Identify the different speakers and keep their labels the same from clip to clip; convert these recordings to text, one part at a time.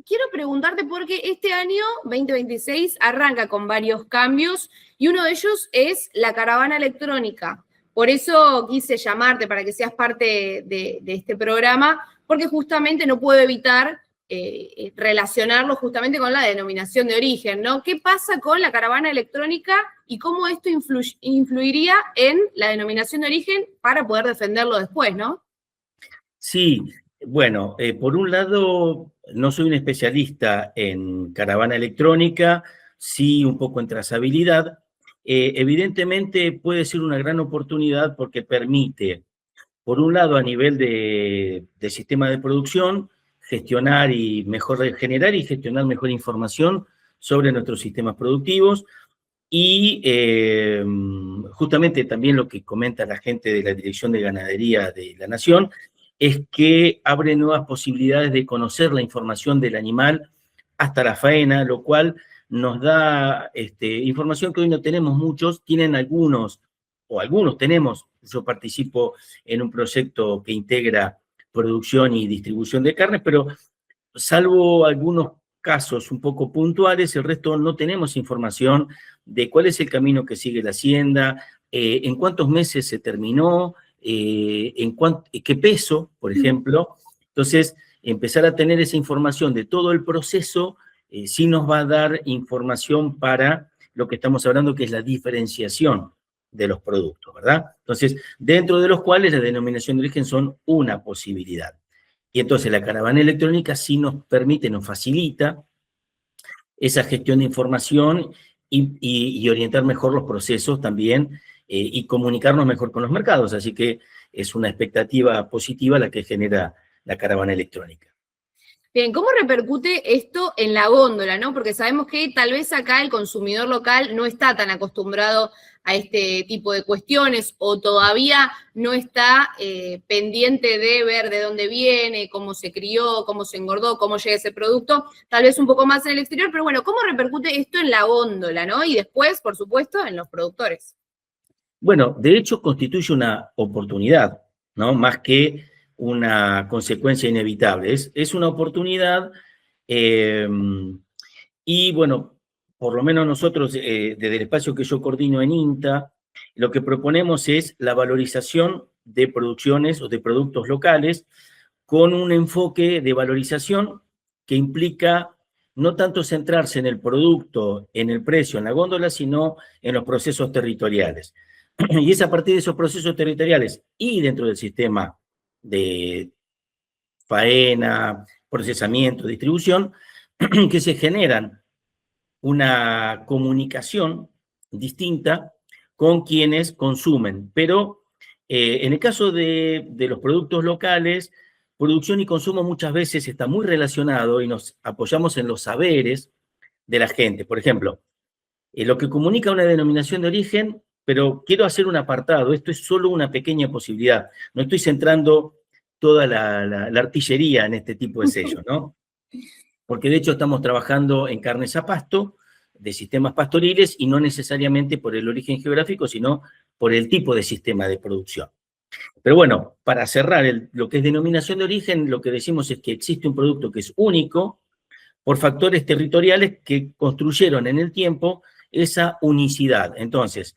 Speaker 1: quiero preguntarte porque este año 2026 arranca con varios cambios y uno de ellos es la caravana electrónica. Por eso quise llamarte para que seas parte de este programa, porque justamente no puedo evitar relacionarlo justamente con la denominación de origen, ¿no? ¿Qué pasa con la caravana electrónica y cómo esto influiría en la denominación de origen para poder defenderlo después, ¿no?
Speaker 2: Sí, bueno, por un lado, no soy un especialista en caravana electrónica, sí un poco en trazabilidad. Evidentemente puede ser una gran oportunidad porque permite, por un lado, a nivel de sistema de producción, gestionar y generar y gestionar mejor información sobre nuestros sistemas productivos y justamente también lo que comenta la gente de la Dirección de Ganadería de la Nación es que abre nuevas posibilidades de conocer la información del animal hasta la faena, lo cual nos da información que hoy no tenemos muchos, tienen algunos, o algunos tenemos. Yo participo en un proyecto que integra producción y distribución de carnes, pero salvo algunos casos un poco puntuales, el resto no tenemos información de cuál es el camino que sigue la hacienda, en cuántos meses se terminó, qué peso, por ejemplo. Entonces, empezar a tener esa información de todo el proceso sí nos va a dar información para lo que estamos hablando, que es la diferenciación de los productos, ¿verdad? Entonces, dentro de los cuales la denominación de origen son una posibilidad. Y entonces la caravana electrónica sí nos permite, nos facilita esa gestión de información y orientar mejor los procesos también y comunicarnos mejor con los mercados. Así que es una expectativa positiva la que genera la caravana electrónica.
Speaker 1: Bien, ¿cómo repercute esto en la góndola, no? Porque sabemos que tal vez acá el consumidor local no está tan acostumbrado a este tipo de cuestiones o todavía no está pendiente de ver de dónde viene, cómo se crió, cómo se engordó, cómo llega ese producto, tal vez un poco más en el exterior, pero bueno, ¿cómo repercute esto en la góndola, no? Y después, por supuesto, en los productores.
Speaker 2: Bueno, de hecho constituye una oportunidad, ¿no? Más que una consecuencia inevitable. Es una oportunidad y bueno, por lo menos nosotros, desde el espacio que yo coordino en INTA, lo que proponemos es la valorización de producciones o de productos locales con un enfoque de valorización que implica no tanto centrarse en el producto, en el precio, en la góndola, sino en los procesos territoriales. Y es a partir de esos procesos territoriales y dentro del sistema de faena, procesamiento, distribución, que se generan una comunicación distinta con quienes consumen. Pero en el caso de los productos locales, producción y consumo muchas veces está muy relacionado y nos apoyamos en los saberes de la gente. Por ejemplo, lo que comunica una denominación de origen, pero quiero hacer un apartado, esto es solo una pequeña posibilidad, no estoy centrando toda la artillería en este tipo de sellos, ¿no? Porque de hecho estamos trabajando en carnes a pasto, de sistemas pastoriles, y no necesariamente por el origen geográfico, sino por el tipo de sistema de producción. Pero bueno, para cerrar lo que es denominación de origen, lo que decimos es que existe un producto que es único por factores territoriales que construyeron en el tiempo esa unicidad. Entonces,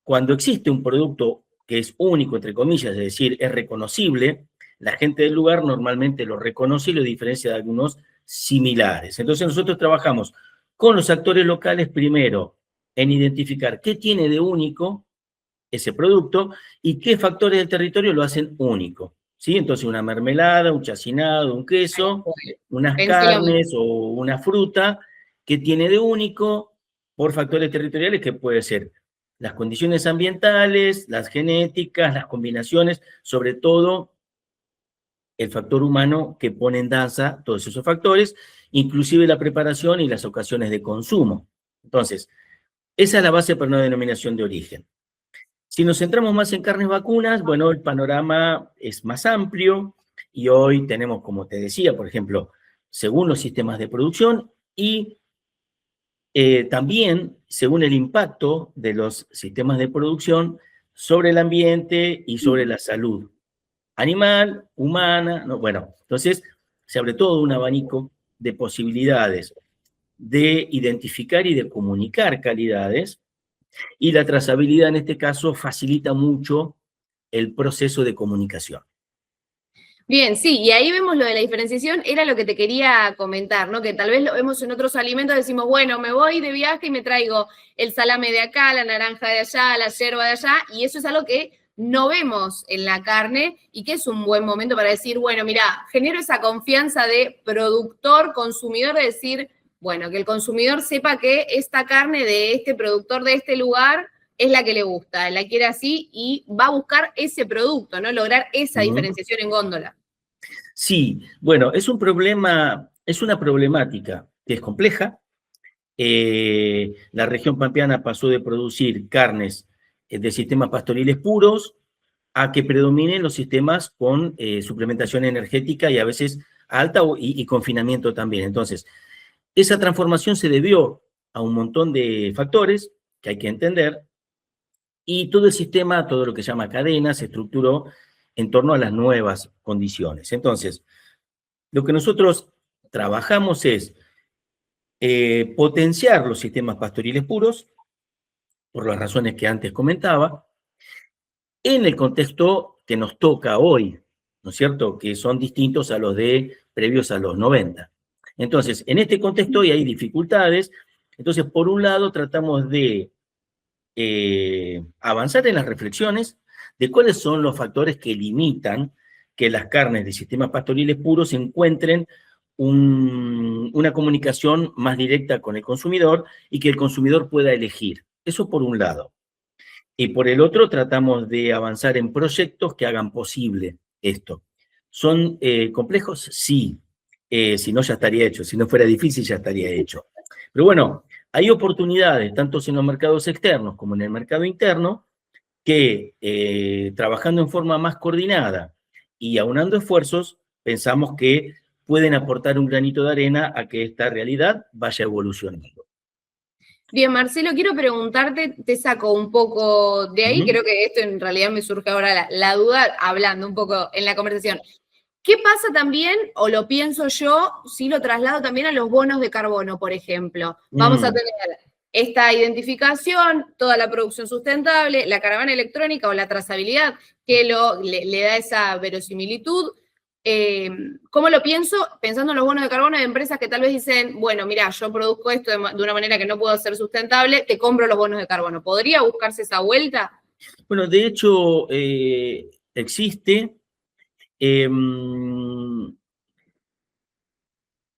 Speaker 2: cuando existe un producto que es único, entre comillas, es decir, es reconocible, la gente del lugar normalmente lo reconoce y lo diferencia de algunos similares. Entonces nosotros trabajamos con los actores locales primero en identificar qué tiene de único ese producto y qué factores del territorio lo hacen único. ¿Sí? Entonces una mermelada, un chacinado, un queso, unas carnes o una fruta, ¿qué tiene de único por factores territoriales que puede ser las condiciones ambientales, las genéticas, las combinaciones, sobre todo el factor humano que pone en danza todos esos factores, inclusive la preparación y las ocasiones de consumo. Entonces, esa es la base para una denominación de origen. Si nos centramos más en carnes vacunas, bueno, el panorama es más amplio y hoy tenemos, como te decía, por ejemplo, según los sistemas de producción y también según el impacto de los sistemas de producción sobre el ambiente y sobre la salud animal, humana, no, bueno, entonces se abre todo un abanico de posibilidades de identificar y de comunicar calidades, y la trazabilidad en este caso facilita mucho el proceso de comunicación.
Speaker 1: Bien, sí, y ahí vemos lo de la diferenciación, era lo que te quería comentar, ¿no? Que tal vez lo vemos en otros alimentos, decimos, bueno, me voy de viaje y me traigo el salame de acá, la naranja de allá, la yerba de allá, y eso es algo que no vemos en la carne y que es un buen momento para decir, bueno, mira, genero esa confianza de productor, consumidor, de decir, bueno, que el consumidor sepa que esta carne de este productor de este lugar es la que le gusta, la quiere así y va a buscar ese producto, ¿no? Lograr esa diferenciación en góndola.
Speaker 2: Sí, bueno, es un problema, es una problemática que es compleja. La región pampeana pasó de producir carnes de sistemas pastoriles puros a que predominen los sistemas con suplementación energética y a veces alta y confinamiento también. Entonces, esa transformación se debió a un montón de factores que hay que entender, y todo el sistema, todo lo que se llama cadena, se estructuró en torno a las nuevas condiciones. Entonces, lo que nosotros trabajamos es potenciar los sistemas pastoriles puros, por las razones que antes comentaba, en el contexto que nos toca hoy, ¿no es cierto?, que son distintos a los de previos a los 90. Entonces, en este contexto hoy hay dificultades. Entonces, por un lado, tratamos de avanzar en las reflexiones de cuáles son los factores que limitan que las carnes de sistemas pastoriles puros encuentren una comunicación más directa con el consumidor y que el consumidor pueda elegir. Eso por un lado. Y por el otro, tratamos de avanzar en proyectos que hagan posible esto. ¿Son complejos? Sí. Si no, ya estaría hecho. Si no fuera difícil, ya estaría hecho. Pero bueno, hay oportunidades, tanto en los mercados externos como en el mercado interno, que trabajando en forma más coordinada y aunando esfuerzos, pensamos que pueden aportar un granito de arena a que esta realidad vaya evolucionando.
Speaker 1: Bien, Marcelo, quiero preguntarte, te saco un poco de ahí, creo que esto en realidad me surge ahora la duda, hablando un poco en la conversación. ¿Qué pasa también, o lo pienso yo, si lo traslado también a los bonos de carbono, por ejemplo? Vamos a tener esta identificación, toda la producción sustentable, la caravana electrónica o la trazabilidad que le da esa verosimilitud. ¿Cómo lo pienso? Pensando en los bonos de carbono de empresas que tal vez dicen, bueno, mira, yo produzco esto de una manera que no puedo ser sustentable, te compro los bonos de carbono. ¿Podría buscarse esa vuelta?
Speaker 2: Bueno, de hecho, existe.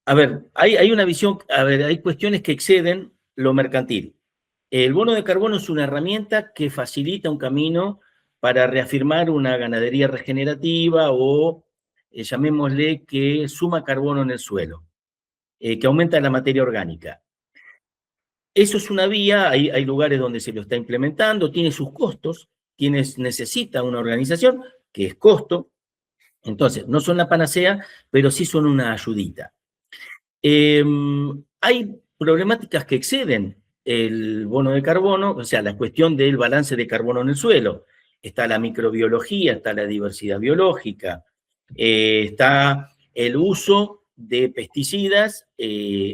Speaker 2: A ver, hay una visión, a ver, hay cuestiones que exceden lo mercantil. El bono de carbono es una herramienta que facilita un camino para reafirmar una ganadería regenerativa o, llamémosle, que suma carbono en el suelo, que aumenta la materia orgánica. Eso es una vía, hay lugares donde se lo está implementando, tiene sus costos, quienes necesita una organización, que es costo. Entonces, no son la panacea, pero sí son una ayudita. Hay problemáticas que exceden el bono de carbono, o sea, la cuestión del balance de carbono en el suelo. Está la microbiología, está la diversidad biológica, está el uso de pesticidas,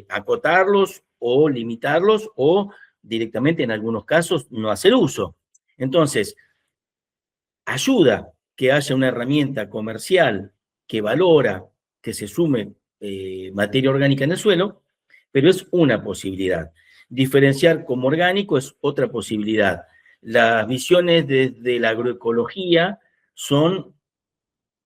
Speaker 2: acotarlos o limitarlos o directamente en algunos casos no hacer uso. Entonces, ayuda que haya una herramienta comercial que valora que se sume materia orgánica en el suelo, pero es una posibilidad. Diferenciar como orgánico es otra posibilidad. Las visiones desde la agroecología son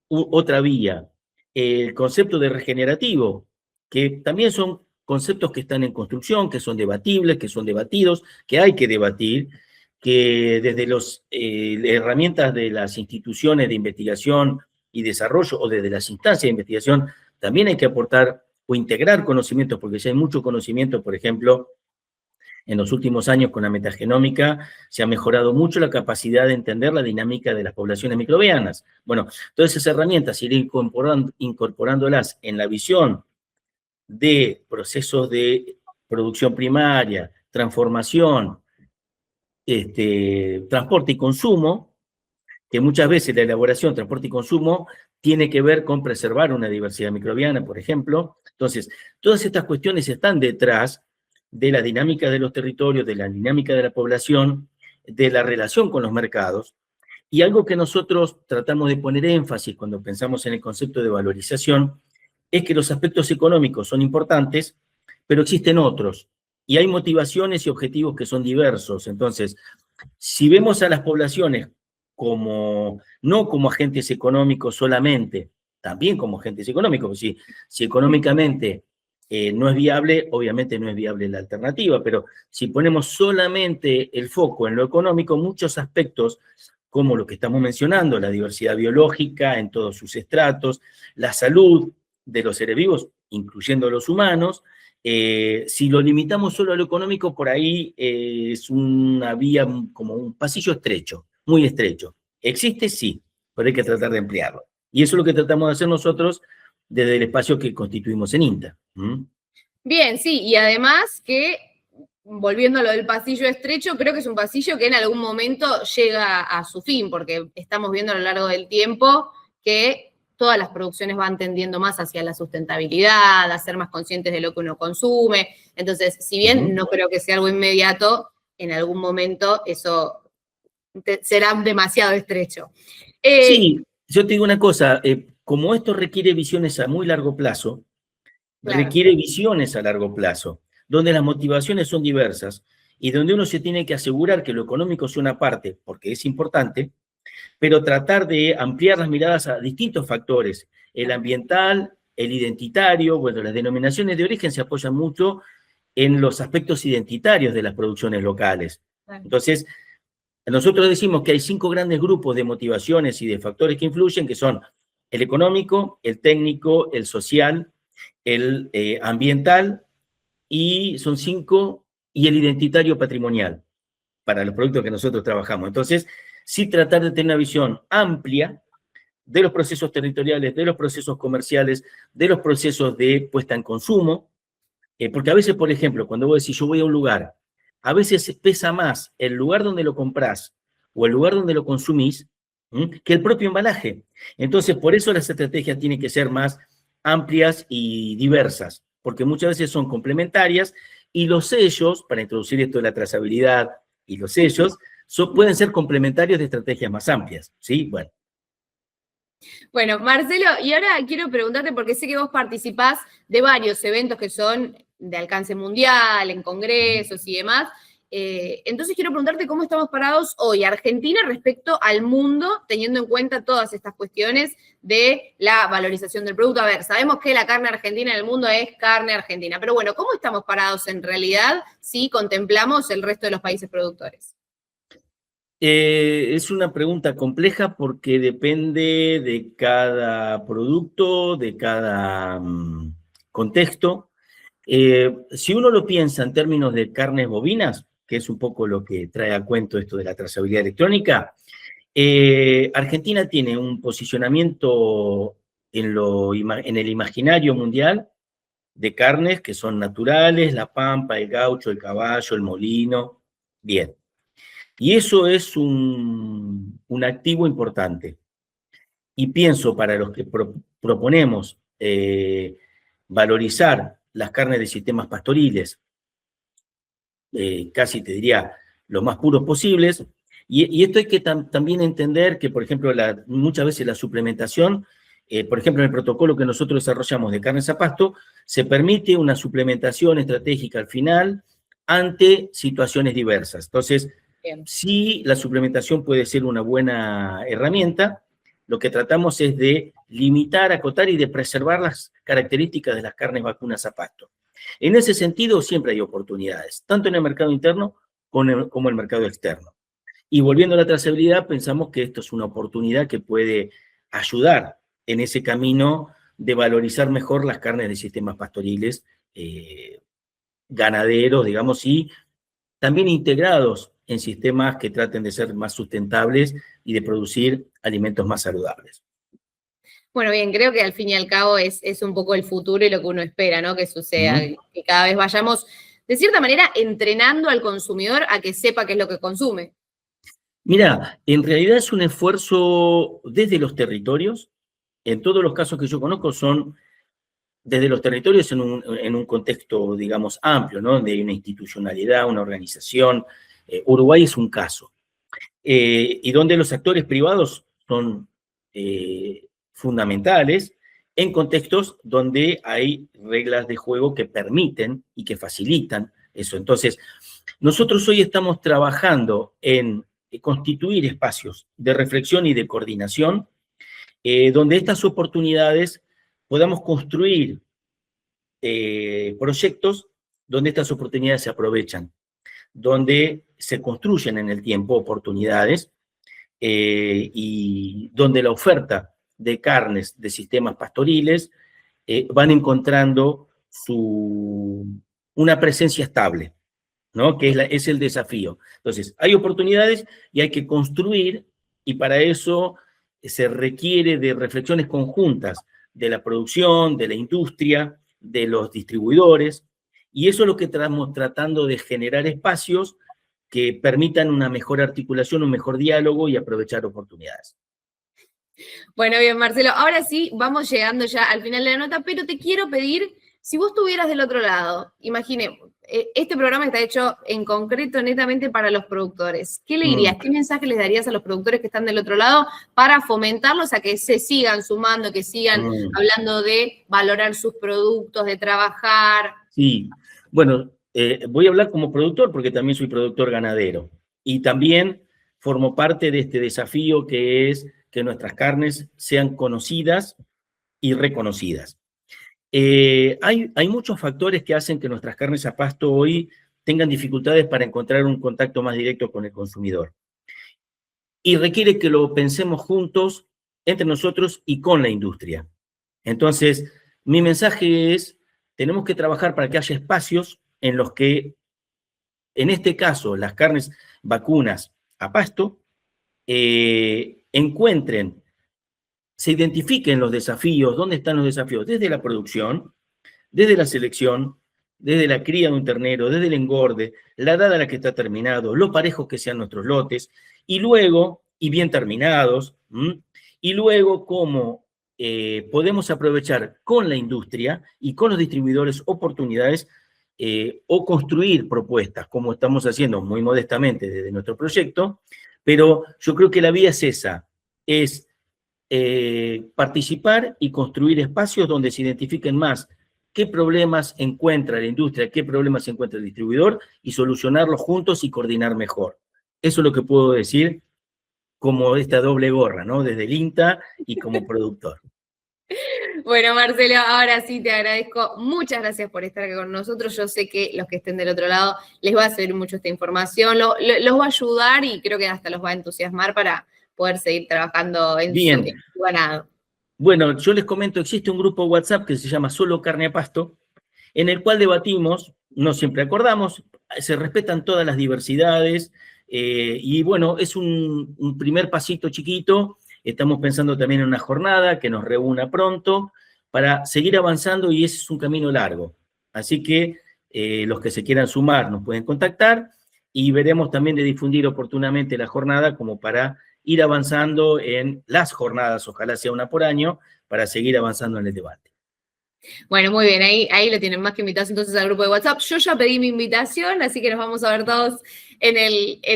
Speaker 2: otra vía. El concepto de regenerativo, que también son conceptos que están en construcción, que son debatibles, que son debatidos, que hay que debatir, que desde las herramientas de las instituciones de investigación y desarrollo o desde las instancias de investigación también hay que aportar o integrar conocimientos, porque ya hay mucho conocimiento, por ejemplo, en los últimos años con la metagenómica se ha mejorado mucho la capacidad de entender la dinámica de las poblaciones microbianas. Bueno, todas esas herramientas, ir incorporándolas en la visión de procesos de producción primaria, transformación, transporte y consumo, que muchas veces la elaboración, transporte y consumo tiene que ver con preservar una diversidad microbiana, por ejemplo. Entonces, todas estas cuestiones están detrás de la dinámica de los territorios, de la dinámica de la población, de la relación con los mercados. Y algo que nosotros tratamos de poner énfasis cuando pensamos en el concepto de valorización es que los aspectos económicos son importantes, pero existen otros. Y hay motivaciones y objetivos que son diversos. Entonces, si vemos a las poblaciones no como agentes económicos solamente, también como agentes económicos, si económicamente no es viable, obviamente no es viable la alternativa, pero si ponemos solamente el foco en lo económico, muchos aspectos, como lo que estamos mencionando, la diversidad biológica en todos sus estratos, la salud de los seres vivos, incluyendo los humanos, si lo limitamos solo a lo económico, por ahí es una vía como un pasillo estrecho, muy estrecho. ¿Existe? Sí, pero hay que tratar de ampliarlo. Y eso es lo que tratamos de hacer nosotros desde el espacio que constituimos en INTA.
Speaker 1: Bien, sí, y además que, volviendo a lo del pasillo estrecho, creo que es un pasillo que en algún momento llega a su fin, porque estamos viendo a lo largo del tiempo que todas las producciones van tendiendo más hacia la sustentabilidad, a ser más conscientes de lo que uno consume. Entonces, si bien no creo que sea algo inmediato, en algún momento eso será demasiado estrecho.
Speaker 2: Sí, yo te digo una cosa, como esto requiere visiones a muy largo plazo,
Speaker 1: Claro.
Speaker 2: requiere visiones a largo plazo, donde las motivaciones son diversas y donde uno se tiene que asegurar que lo económico es una parte, porque es importante, pero tratar de ampliar las miradas a distintos factores, el ambiental, el identitario. Bueno, las denominaciones de origen se apoyan mucho en los aspectos identitarios de las producciones locales. Entonces, nosotros decimos que hay 5 grandes grupos de motivaciones y de factores que influyen, que son el económico, el técnico, el social, el ambiental, y son 5, y el identitario patrimonial, para los productos que nosotros trabajamos. Entonces, sí tratar de tener una visión amplia de los procesos territoriales, de los procesos comerciales, de los procesos de puesta en consumo, porque a veces, por ejemplo, cuando vos decís yo voy a un lugar, a veces pesa más el lugar donde lo comprás o el lugar donde lo consumís que el propio embalaje. Entonces, por eso las estrategias tienen que ser más amplias y diversas, porque muchas veces son complementarias y los sellos, para introducir esto de la trazabilidad y los sellos, pueden ser complementarios de estrategias más amplias, ¿sí?
Speaker 1: Bueno, Marcelo, y ahora quiero preguntarte, porque sé que vos participás de varios eventos que son de alcance mundial, en congresos y demás. Entonces quiero preguntarte cómo estamos parados hoy, Argentina, respecto al mundo, teniendo en cuenta todas estas cuestiones de la valorización del producto. A ver, sabemos que la carne argentina en el mundo es carne argentina, pero bueno, ¿cómo estamos parados en realidad si contemplamos el resto de los países productores?
Speaker 2: Es una pregunta compleja porque depende de cada producto, de cada contexto. Si uno lo piensa en términos de carnes bovinas, que es un poco lo que trae a cuento esto de la trazabilidad electrónica, Argentina tiene un posicionamiento en el imaginario mundial de carnes que son naturales, la pampa, el gaucho, el caballo, el molino. Bien. Y eso es un activo importante. Y pienso, para los que proponemos valorizar las carnes de sistemas pastoriles, casi te diría los más puros posibles, y esto hay que también entender que, por ejemplo, muchas veces la suplementación, por ejemplo, en el protocolo que nosotros desarrollamos de carnes a pasto, se permite una suplementación estratégica al final ante situaciones diversas. Entonces, sí, la suplementación puede ser una buena herramienta. Lo que tratamos es de limitar, acotar y de preservar las características de las carnes vacunas a pasto. En ese sentido, siempre hay oportunidades, tanto en el mercado interno como en el mercado externo. Y volviendo a la trazabilidad, pensamos que esto es una oportunidad que puede ayudar en ese camino de valorizar mejor las carnes de sistemas pastoriles, ganaderos, digamos, y también integrados en sistemas que traten de ser más sustentables y de producir alimentos más saludables.
Speaker 1: Bueno, bien, creo que al fin y al cabo es un poco el futuro y lo que uno espera, ¿no? Que suceda, que cada vez vayamos, de cierta manera, entrenando al consumidor a que sepa qué es lo que consume.
Speaker 2: Mira, en realidad es un esfuerzo desde los territorios. En todos los casos que yo conozco son desde los territorios en un contexto, digamos, amplio, ¿no? Donde hay una institucionalidad, una organización. Uruguay es un caso. Y donde los actores privados son fundamentales en contextos donde hay reglas de juego que permiten y que facilitan eso. Entonces, nosotros hoy estamos trabajando en constituir espacios de reflexión y de coordinación, donde estas oportunidades podamos construir proyectos donde estas oportunidades se aprovechan, donde se construyen en el tiempo oportunidades y donde la oferta de carnes de sistemas pastoriles van encontrando una presencia estable, ¿no? Que es el desafío. Entonces, hay oportunidades y hay que construir, y para eso se requiere de reflexiones conjuntas de la producción, de la industria, de los distribuidores, y eso es lo que estamos tratando de generar espacios que permitan una mejor articulación, un mejor diálogo y aprovechar oportunidades.
Speaker 1: Bueno, bien, Marcelo, ahora sí, vamos llegando ya al final de la nota, pero te quiero pedir, si vos estuvieras del otro lado, imaginemos, este programa está hecho en concreto netamente para los productores. ¿Qué le dirías? ¿Qué mensaje les darías a los productores que están del otro lado para fomentarlos a que se sigan sumando, que sigan hablando de valorar sus productos, de trabajar?
Speaker 2: Sí, bueno, voy a hablar como productor porque también soy productor ganadero y también formo parte de este desafío que es que nuestras carnes sean conocidas y reconocidas. Hay muchos factores que hacen que nuestras carnes a pasto hoy tengan dificultades para encontrar un contacto más directo con el consumidor. Y requiere que lo pensemos juntos, entre nosotros y con la industria. Entonces, mi mensaje es, tenemos que trabajar para que haya espacios en los que, en este caso, las carnes vacunas a pasto, encuentren, se identifiquen los desafíos, dónde están los desafíos, desde la producción, desde la selección, desde la cría de un ternero, desde el engorde, la edad a la que está terminado, lo parejos que sean nuestros lotes, y luego, y bien terminados, y luego cómo podemos aprovechar con la industria y con los distribuidores oportunidades o construir propuestas, como estamos haciendo muy modestamente desde nuestro proyecto, pero yo creo que la vía es esa, es participar y construir espacios donde se identifiquen más qué problemas encuentra la industria, qué problemas encuentra el distribuidor y solucionarlos juntos y coordinar mejor. Eso es lo que puedo decir como esta doble gorra, ¿no? Desde el INTA y como productor.
Speaker 1: Bueno, Marcelo, ahora sí te agradezco. Muchas gracias por estar acá con nosotros. Yo sé que los que estén del otro lado les va a servir mucho esta información, los va a ayudar y creo que hasta los va a entusiasmar para poder seguir trabajando en su ganado.
Speaker 2: Bueno, yo les comento, existe un grupo WhatsApp que se llama Solo Carne a Pasto, en el cual debatimos, no siempre acordamos, se respetan todas las diversidades, y bueno, es un primer pasito chiquito. Estamos pensando también en una jornada que nos reúna pronto para seguir avanzando y ese es un camino largo. Así que los que se quieran sumar nos pueden contactar y veremos también de difundir oportunamente la jornada como para ir avanzando en las jornadas, ojalá sea una por año, para seguir avanzando en el debate.
Speaker 1: Bueno, muy bien, ahí lo tienen más que invitados entonces al grupo de WhatsApp. Yo ya pedí mi invitación, así que nos vamos a ver todos en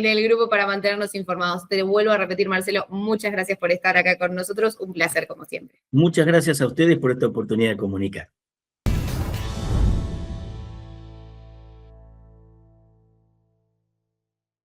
Speaker 1: el grupo para mantenernos informados. Te vuelvo a repetir, Marcelo, muchas gracias por estar acá con nosotros. Un placer, como siempre.
Speaker 2: Muchas gracias a ustedes por esta oportunidad de comunicar.